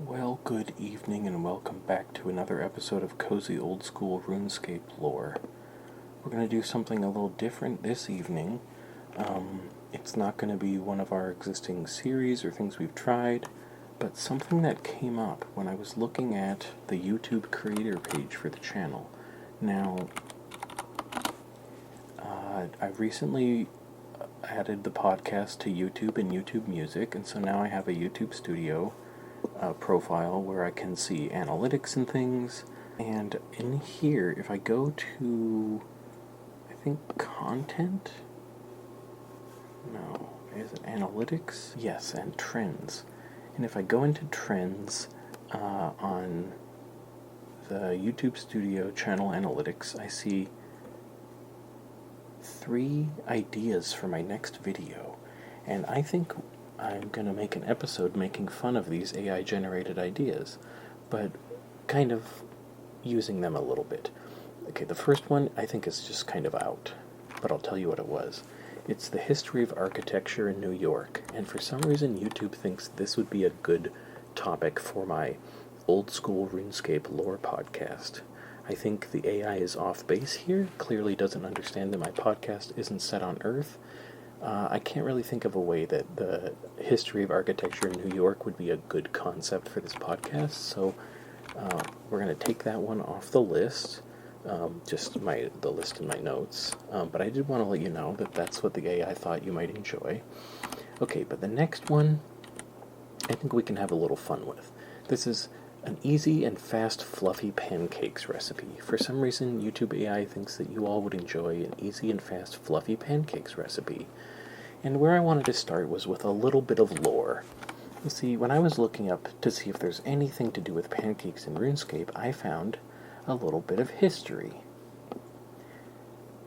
Well, good evening and welcome back to another episode of Cozy Old School Runescape Lore. We're going to do something a little different this evening. It's not going to be one of our existing series or things we've tried, but something that came up when I was looking at the YouTube creator page for the channel. Now, I recently added the podcast to YouTube and YouTube Music, and so now I have a YouTube Studio profile where I can see analytics and things. And in here, if I go to, I think, content? No, is it analytics? Yes, and trends. And if I go into trends on the YouTube Studio channel analytics, I see 3 ideas for my next video. And I think I'm going to make an episode making fun of these AI-generated ideas, but kind of using them a little bit. Okay, the first one I think is just kind of out, but I'll tell you what it was. It's the history of architecture in New York, and for some reason YouTube thinks this would be a good topic for my old school RuneScape lore podcast. I think the AI is off base here, clearly doesn't understand that my podcast isn't set on Earth. I can't really think of a way that the history of architecture in New York would be a good concept for this podcast, so we're going to take that one off the list, just the list in my notes, but I did want to let you know that that's what the AI thought you might enjoy. Okay, but the next one, I think we can have a little fun with. This is an easy and fast fluffy pancakes recipe. For some reason, YouTube AI thinks that you all would enjoy an easy and fast fluffy pancakes recipe. And where I wanted to start was with a little bit of lore. You see, when I was looking up to see if there's anything to do with pancakes in RuneScape, I found a little bit of history.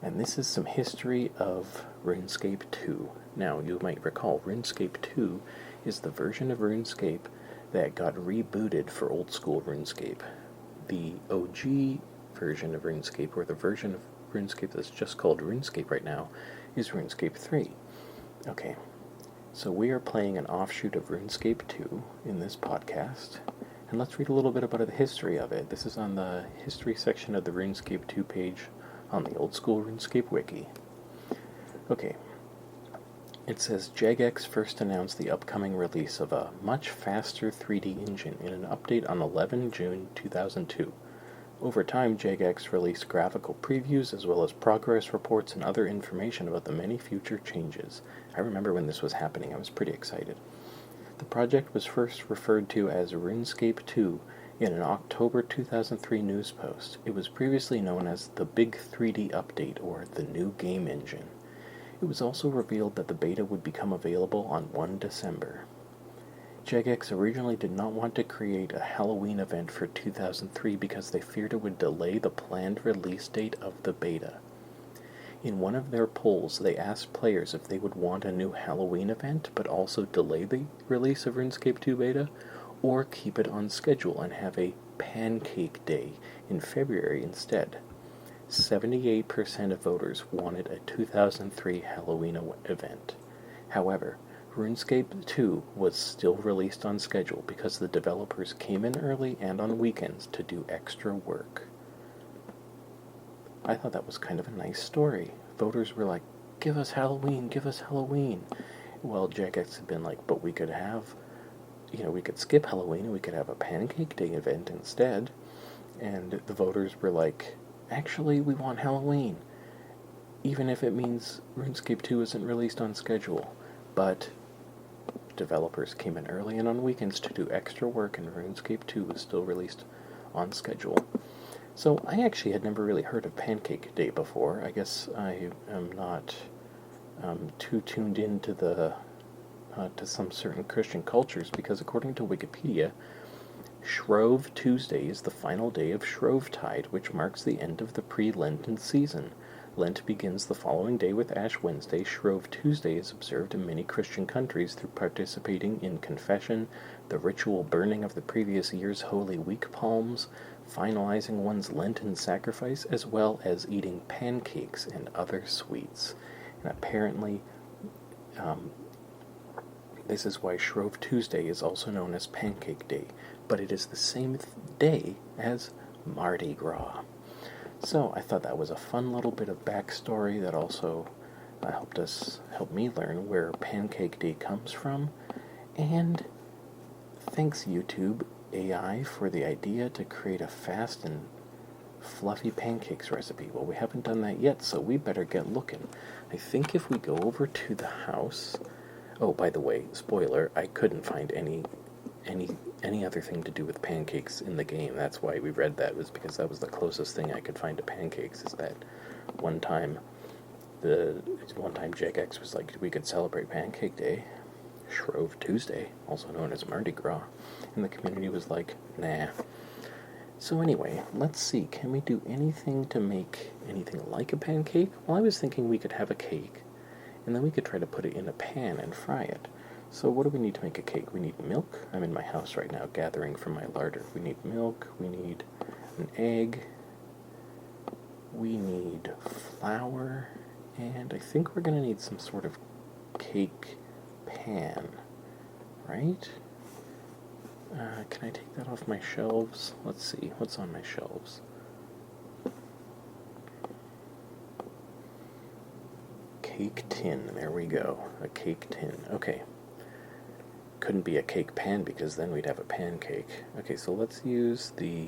And this is some history of RuneScape 2. Now, you might recall, RuneScape 2 is the version of RuneScape that got rebooted for old school RuneScape. The OG version of RuneScape, or the version of RuneScape that's just called RuneScape right now, is RuneScape 3. Okay, so we are playing an offshoot of RuneScape 2 in this podcast, and let's read a little bit about the history of it. This is on the history section of the RuneScape 2 page on the old school RuneScape wiki. Okay. It says, Jagex first announced the upcoming release of a much faster 3D engine in an update on 11 June 2002. Over time, Jagex released graphical previews as well as progress reports and other information about the many future changes. I remember when this was happening, I was pretty excited. The project was first referred to as RuneScape 2 in an October 2003 news post. It was previously known as the Big 3D Update, or the New Game Engine. It was also revealed that the beta would become available on 1 December. Jagex originally did not want to create a Halloween event for 2003 because they feared it would delay the planned release date of the beta. In one of their polls, they asked players if they would want a new Halloween event but also delay the release of RuneScape 2 beta, or keep it on schedule and have a Pancake Day in February instead. 78% of voters wanted a 2003 Halloween event. However, RuneScape 2 was still released on schedule because the developers came in early and on weekends to do extra work. I thought that was kind of a nice story. Voters were like, give us Halloween, give us Halloween. Well, Jagex had been like, but we could have, we could skip Halloween and we could have a Pancake Day event instead. And the voters were like, actually, we want Halloween, even if it means RuneScape 2 isn't released on schedule. But developers came in early and on weekends to do extra work, and RuneScape 2 was still released on schedule. So I actually had never really heard of Pancake Day before. I guess I am not too tuned into to some certain Christian cultures, because according to Wikipedia, Shrove Tuesday is the final day of Shrovetide, which marks the end of the pre-Lenten season. Lent begins the following day with Ash Wednesday. Shrove Tuesday is observed in many Christian countries through participating in confession, the ritual burning of the previous year's Holy Week palms, finalizing one's Lenten sacrifice, as well as eating pancakes and other sweets. And apparently, This is why Shrove Tuesday is also known as Pancake Day, but it is the same day as Mardi Gras. So I thought that was a fun little bit of backstory that also helped me learn where Pancake Day comes from. And thanks YouTube AI for the idea to create a fast and fluffy pancakes recipe. Well, we haven't done that yet, so we better get looking. I think if we go over to the house... Oh, by the way, spoiler, I couldn't find any other thing to do with pancakes in the game. That's why we read that, was because that was the closest thing I could find to pancakes, is that one time Jagex was like, we could celebrate Pancake Day, Shrove Tuesday, also known as Mardi Gras, and the community was like, nah. So anyway, let's see, can we do anything to make anything like a pancake? Well, I was thinking we could have a cake, and then we could try to put it in a pan and fry it. So what do we need to make a cake? We need milk. I'm in my house right now gathering from my larder. We need milk, we need an egg, we need flour, and I think we're going to need some sort of cake pan, right? Can I take that off my shelves? Let's see, what's on my shelves? Cake tin, there we go, a cake tin, okay. Couldn't be a cake pan because then we'd have a pancake. Okay, so let's use the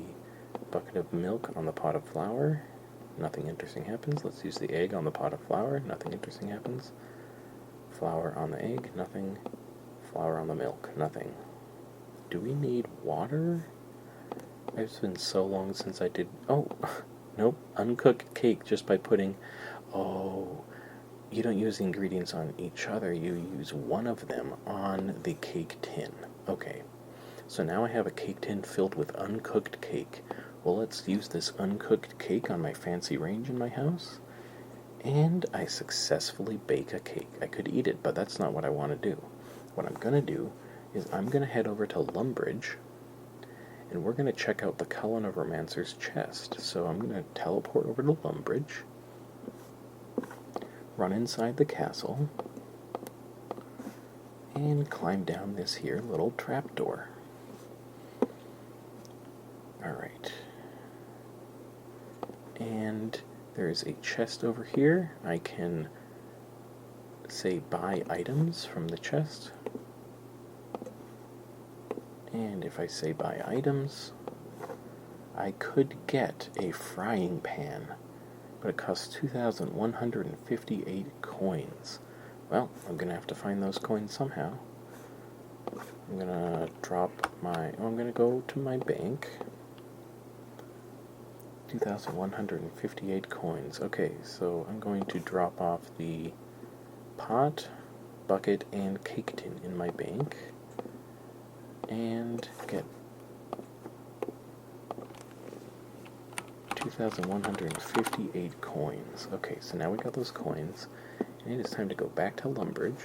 bucket of milk on the pot of flour. Nothing interesting happens. Let's use the egg on the pot of flour. Nothing interesting happens. Flour on the egg. Nothing. Flour on the milk. Nothing. Do we need water? It's been so long since I did... Oh, nope. Uncooked cake just by putting... Oh, you don't use the ingredients on each other. You use one of them on the cake tin. Okay. So now I have a cake tin filled with uncooked cake. Well, let's use this uncooked cake on my fancy range in my house. And I successfully bake a cake. I could eat it, but that's not what I want to do. What I'm going to do is I'm going to head over to Lumbridge, and we're going to check out the Cullen of Romancer's chest. So I'm going to teleport over to Lumbridge, run inside the castle, and climb down this here little trapdoor. Alright. And there's a chest over here. I can say buy items from the chest. And if I say buy items, I could get a frying pan, but it costs 2,158 coins. Well, I'm going to have to find those coins somehow. I'm going to I'm going to go to my bank. 2,158 coins. Okay, so I'm going to drop off the pot, bucket, and cake tin in my bank, and get 2,158 coins. Okay, so now we got those coins, and it is time to go back to Lumbridge.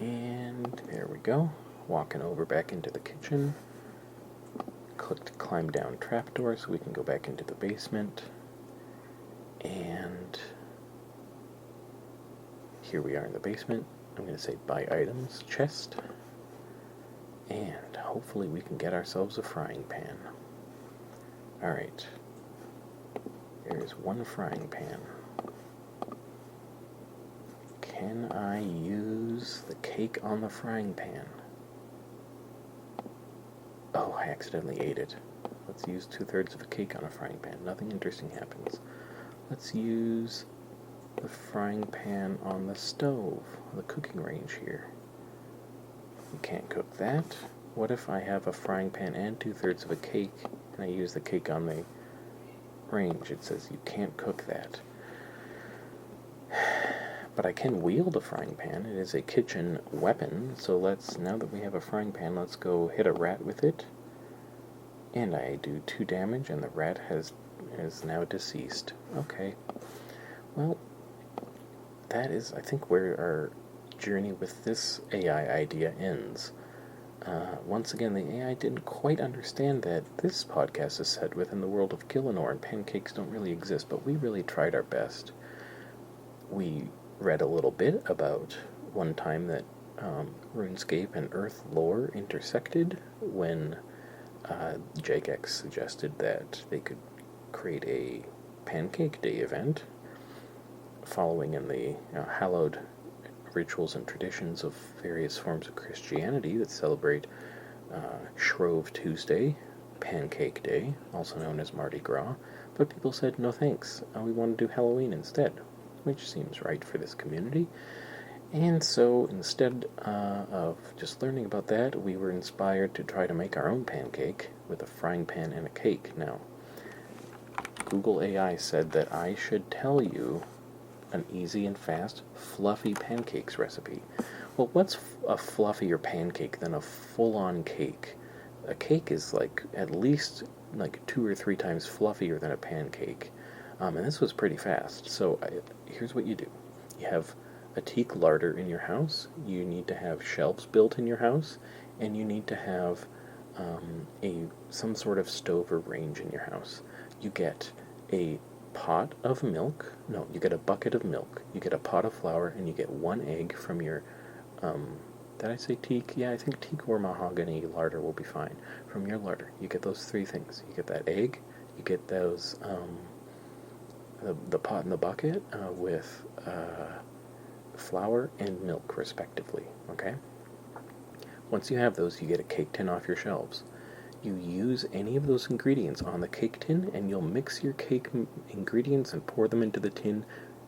And there we go. Walking over back into the kitchen. Click to climb down trapdoor so we can go back into the basement. And here we are in the basement. I'm going to say buy items, chest. And hopefully we can get ourselves a frying pan. Alright. There's one frying pan. Can I use the cake on the frying pan? Oh, I accidentally ate it. Let's use 2/3 of a cake on a frying pan. Nothing interesting happens. Let's use the frying pan on the stove, the cooking range here. You can't cook that. What if I have a frying pan and 2/3 of a cake, and I use the cake on the range? It says you can't cook that. But I can wield a frying pan. It is a kitchen weapon, so now that we have a frying pan, let's go hit a rat with it. And I do 2 damage, and the rat is now deceased. Okay. Well, that is, I think, where our journey with this AI idea ends. Once again, the AI didn't quite understand that this podcast is set within the world of Gillinor, and pancakes don't really exist, but we really tried our best. We read a little bit about one time that RuneScape and Earth lore intersected when Jagex suggested that they could create a Pancake Day event following in the hallowed rituals and traditions of various forms of Christianity that celebrate Shrove Tuesday, Pancake Day, also known as Mardi Gras, but people said no thanks, we want to do Halloween instead, which seems right for this community. And so instead of just learning about that, we were inspired to try to make our own pancake with a frying pan and a cake. Now, Google AI said that I should tell you an easy and fast, fluffy pancakes recipe. Well, what's a fluffier pancake than a full-on cake? A cake is like at least like 2 or 3 times fluffier than a pancake. And this was pretty fast. So here's what you do. You have a teak larder in your house, you need to have shelves built in your house, and you need to have some sort of stove or range in your house. You get a pot of milk, no, you get a bucket of milk, you get a pot of flour, and you get 1 egg from your, did I say teak? Yeah, I think teak or mahogany larder will be fine. From your larder, you get those 3 things. You get that egg, you get those, the pot and the bucket with flour and milk, respectively, okay? Once you have those, you get a cake tin off your shelves. You use any of those ingredients on the cake tin, and you'll mix your cake ingredients and pour them into the tin,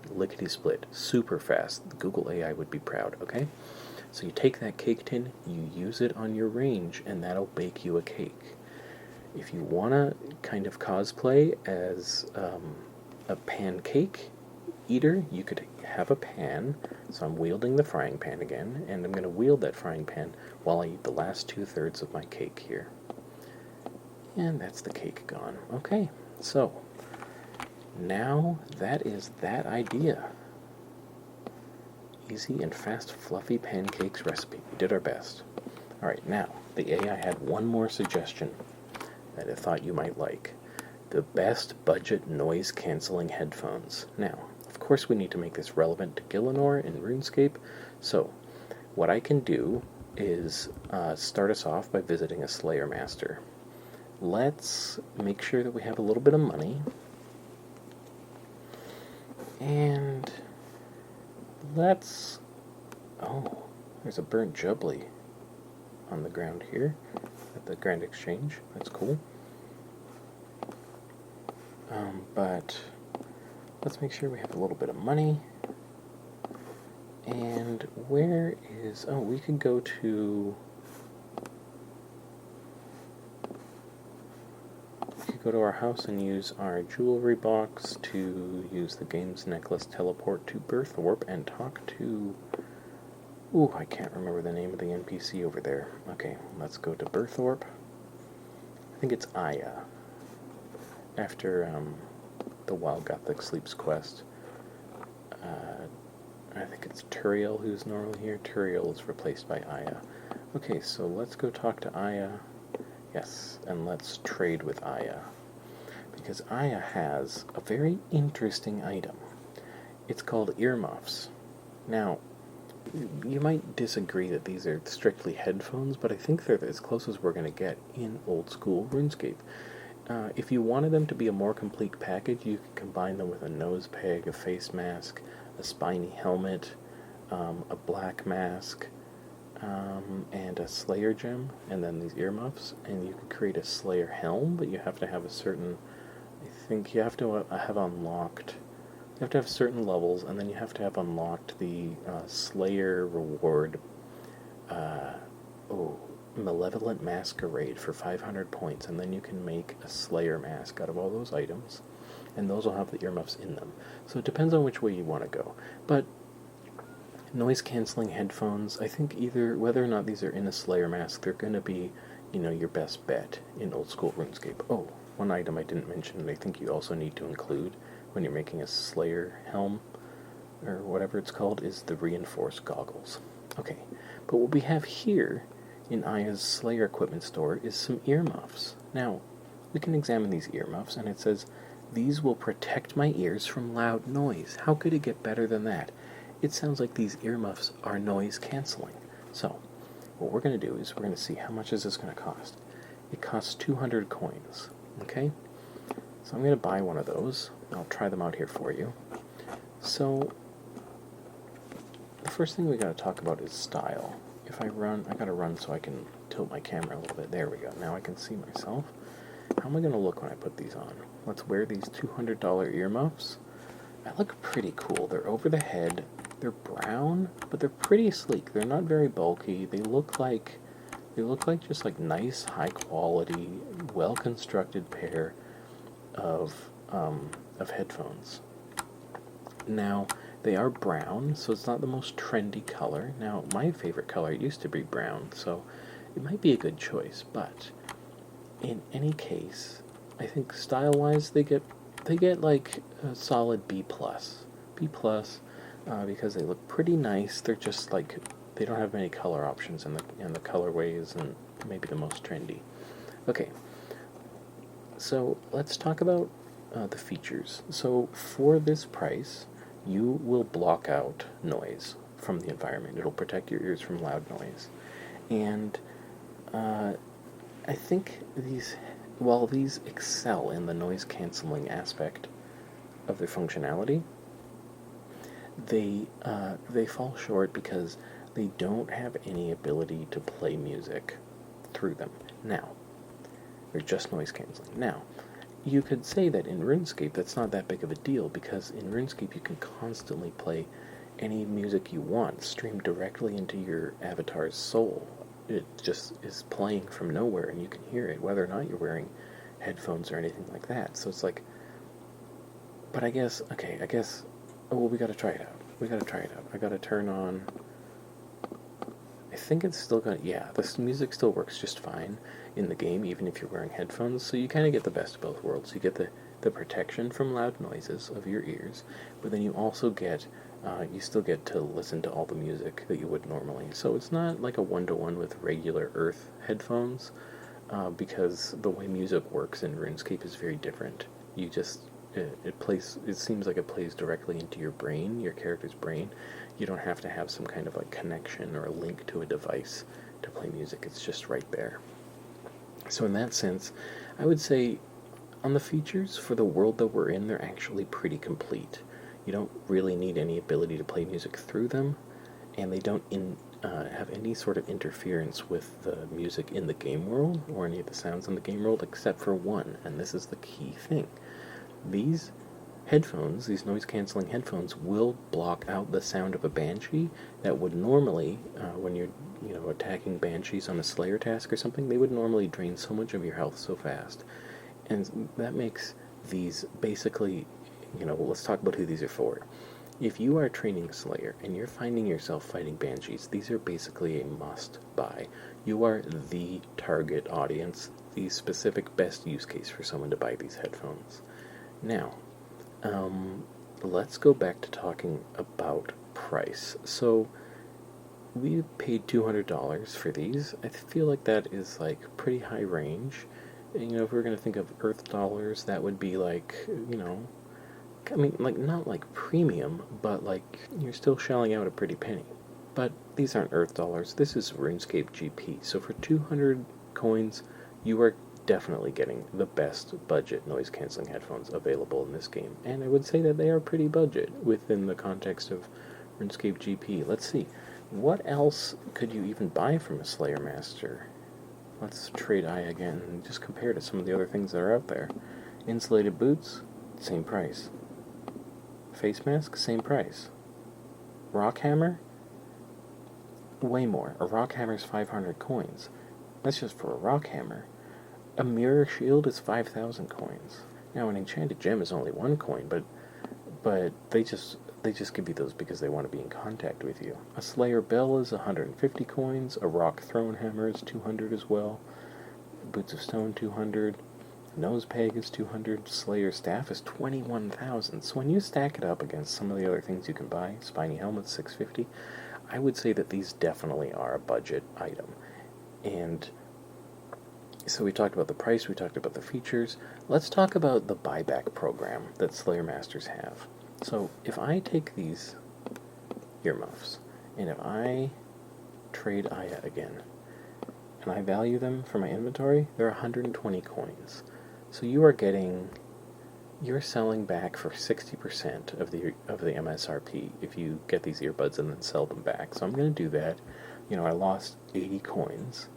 lickety-split, super fast. Google AI would be proud, okay? So you take that cake tin, you use it on your range, and that'll bake you a cake. If you want to kind of cosplay as a pancake eater, you could have a pan. So I'm wielding the frying pan again, and I'm going to wield that frying pan while I eat the last 2/3 of my cake here. And that's the cake gone. Okay, so now that is that idea. Easy and fast fluffy pancakes recipe. We did our best. Alright, now the AI had one more suggestion that it thought you might like. The best budget noise cancelling headphones. Now, of course we need to make this relevant to Gielinor in RuneScape, so what I can do is start us off by visiting a Slayer Master. Let's make sure that we have a little bit of money, and let's, oh, there's a burnt jubbly on the ground here at the Grand Exchange. That's cool. But let's make sure we have a little bit of money. And where is, oh, we could go to, our house and use our jewelry box to use the game's necklace teleport to Birthorpe and talk to, ooh, I can't remember the name of the NPC over there. Okay, let's go to Birthorpe. I think it's Aya. After the Wild Gothic Sleeps quest. I think it's Turiel who's normally here. Turiel is replaced by Aya. Okay, so let's go talk to Aya. Yes, and let's trade with Aya. Because Aya has a very interesting item. It's called earmuffs. Now, you might disagree that these are strictly headphones, but I think they're as close as we're going to get in old school RuneScape. If you wanted them to be a more complete package, you could combine them with a nose peg, a face mask, a spiny helmet, a black mask, and a Slayer gem, and then these earmuffs, and you could create a Slayer helm, but you have to have a certain, I think you have to have unlocked, you have to have certain levels, and then you have to have unlocked the Slayer reward, Malevolent Masquerade for 500 points, and then you can make a Slayer mask out of all those items, and those will have the earmuffs in them. So it depends on which way you want to go. But noise-canceling headphones, I think either, whether or not these are in a Slayer mask, they're going to be, your best bet in old-school RuneScape. Oh, one item I didn't mention that I think you also need to include when you're making a Slayer helm, or whatever it's called, is the reinforced goggles. Okay, but what we have here in Aya's Slayer equipment store is some earmuffs. Now, we can examine these earmuffs, and it says, these will protect my ears from loud noise. How could it get better than that? it sounds like these earmuffs are noise canceling. So, what we're going to do is we're going to see how much is this going to cost. It costs 200 coins, okay? So I'm going to buy one of those. I'll try them out here for you. So, the first thing we got to talk about is style. If I run, I got to run so I can tilt my camera a little bit. There we go. Now I can see myself. How am I going to look when I put these on? Let's wear these $200 earmuffs. I look pretty cool. They're over the head. They're brown, but they're pretty sleek. They're not very bulky. They look like just like nice, high quality, well constructed pair of headphones. Now, they are brown, so it's not the most trendy color. Now, my favorite color used to be brown, so it might be a good choice, but in any case, I think style-wise they get like a solid B+. B+, because they look pretty nice. They're just like, they don't have many color options, and the colorway isn't maybe the most trendy. Okay, so let's talk about the features. So for this price, you will block out noise from the environment. It'll protect your ears from loud noise. And I think while these excel in the noise canceling aspect of their functionality, they fall short because they don't have any ability to play music through them. Now, they're just noise canceling. Now, you could say that in RuneScape that's not that big of a deal, because in RuneScape you can constantly play any music you want, streamed directly into your avatar's soul. It just is playing from nowhere and you can hear it, whether or not you're wearing headphones or anything like that. So it's like, but I guess, we gotta try it out. I gotta turn on, I think it's still gonna, this music still works just fine in the game, even if you're wearing headphones, so you kind of get the best of both worlds. You get the protection from loud noises of your ears, but then you also get, you still get to listen to all the music that you would normally. So it's not like a one-to-one with regular Earth headphones, because the way music works in RuneScape is very different. You just, it seems like it plays directly into your brain, your character's brain. You don't have to have some kind of like connection or a link to a device to play music. It's just right there. So in that sense, I would say on the features for the world that we're in, they're actually pretty complete. You don't really need any ability to play music through them, and they don't have any sort of interference with the music in the game world or any of the sounds in the game world, except for one, and this is the key thing. These headphones, these noise-canceling headphones, will block out the sound of a banshee that would normally, when you're attacking banshees on a slayer task or something, they would normally drain so much of your health so fast. And that makes these basically, let's talk about who these are for. If you are training a slayer and you're finding yourself fighting banshees, these are basically a must-buy. You are the target audience, the specific best use case for someone to buy these headphones. Now, let's go back to talking about price. So, we paid $200 for these. I feel like that is like pretty high range. And, if we're going to think of Earth dollars, that would be like, like not like premium, but like you're still shelling out a pretty penny. But these aren't Earth dollars. This is RuneScape GP. So for 200 coins, you are definitely getting the best budget noise canceling headphones available in this game. And I would say that they are pretty budget within the context of RuneScape GP. Let's see. What else could you even buy from a Slayer Master? Let's trade eye again and just compare to some of the other things that are out there. Insulated boots, same price. Face mask, same price. Rock hammer, way more. A rock hammer is 500 coins. That's just for a rock hammer. A mirror shield is 5,000 coins. Now, an enchanted gem is only 1 coin, but they just give you those because they want to be in contact with you. A Slayer bell is 150 coins. A rock throne hammer is 200 as well. Boots of stone 200. Nose peg is 200. Slayer staff is 21,000. So when you stack it up against some of the other things you can buy, spiny helmet 650, I would say that these definitely are a budget item. And so we talked about the price, we talked about the features. Let's talk about the buyback program that Slayer Masters have. So if I take these earmuffs. And if I trade Aya again, and I value them for my inventory, they're 120 coins. So you're selling back for 60% of the MSRP if you get these earbuds and then sell them back. So I'm going to do that. I lost 80 coins.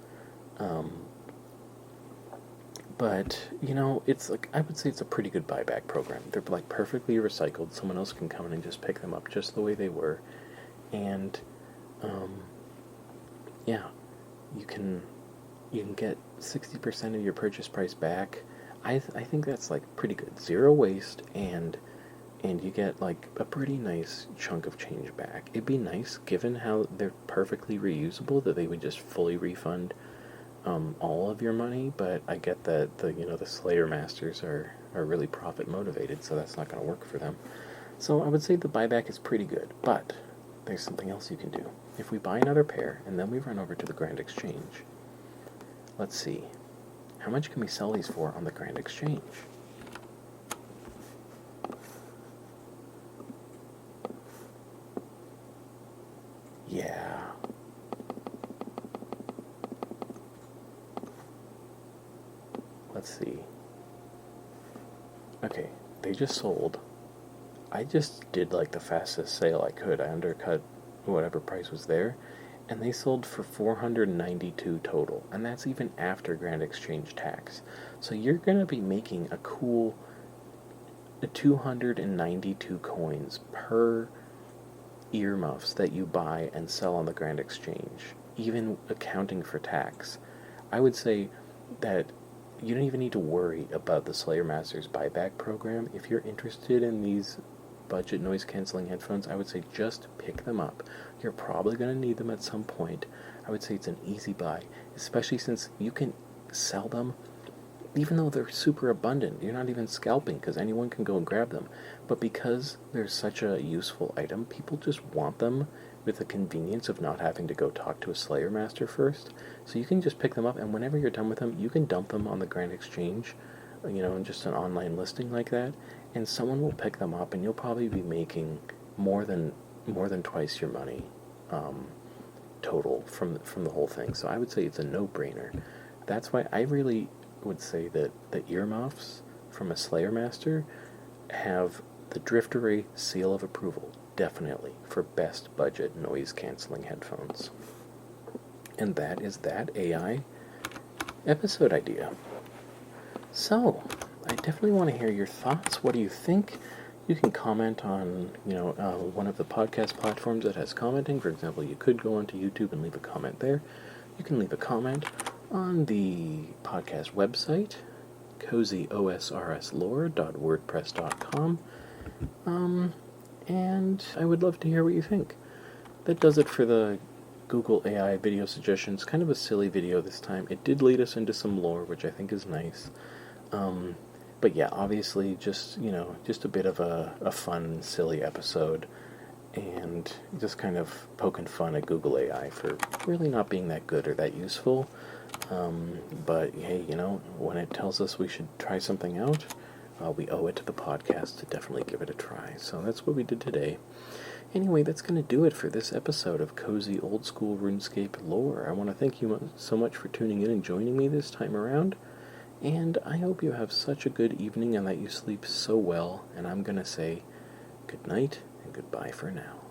But, it's like, I would say it's a pretty good buyback program. They're like perfectly recycled. Someone else can come in and just pick them up just the way they were. And, yeah, you can get 60% of your purchase price back. I think that's like pretty good. Zero waste, and you get like a pretty nice chunk of change back. It'd be nice, given how they're perfectly reusable, that they would just fully refund all of your money, but I get that the Slayer Masters are really profit motivated, so that's not going to work for them. So I would say the buyback is pretty good, but there's something else you can do. If we buy another pair, and then we run over to the Grand Exchange, let's see, how much can we sell these for on the Grand Exchange? Yeah. Let's see. Okay, they just sold. I just did like the fastest sale I could. I undercut whatever price was there, and they sold for 492 total, and that's even after Grand Exchange tax. So you're going to be making a cool 292 coins per earmuffs that you buy and sell on the Grand Exchange, even accounting for tax. I would say that you don't even need to worry about the Slayer Masters buyback program. If you're interested in these budget noise cancelling headphones, I would say just pick them up. You're probably going to need them at some point. I would say it's an easy buy, especially since you can sell them even though they're super abundant. You're not even scalping because anyone can go and grab them. But because they're such a useful item, people just want them with the convenience of not having to go talk to a Slayer Master first. So you can just pick them up, and whenever you're done with them, you can dump them on the Grand Exchange, in just an online listing like that, and someone will pick them up, and you'll probably be making more than twice your money total from the whole thing. So I would say it's a no-brainer. That's why I really would say that the earmuffs from a Slayer Master have the Drift Array seal of approval, definitely, for best budget noise-canceling headphones. And that is that AI episode idea. So, I definitely want to hear your thoughts. What do you think? You can comment on, one of the podcast platforms that has commenting. For example, you could go onto YouTube and leave a comment there. You can leave a comment on the podcast website, cozyosrslore.wordpress.com. And I would love to hear what you think. That does it for the Google AI video suggestions. Kind of a silly video this time. It did lead us into some lore, which I think is nice. But yeah, obviously just a bit of a fun, silly episode, and just kind of poking fun at Google AI for really not being that good or that useful. But hey, when it tells us we should try something out, we owe it to the podcast to definitely give it a try. So that's what we did today. Anyway, that's going to do it for this episode of Cozy Old School RuneScape Lore. I want to thank you so much for tuning in and joining me this time around. And I hope you have such a good evening and that you sleep so well. And I'm going to say good night and goodbye for now.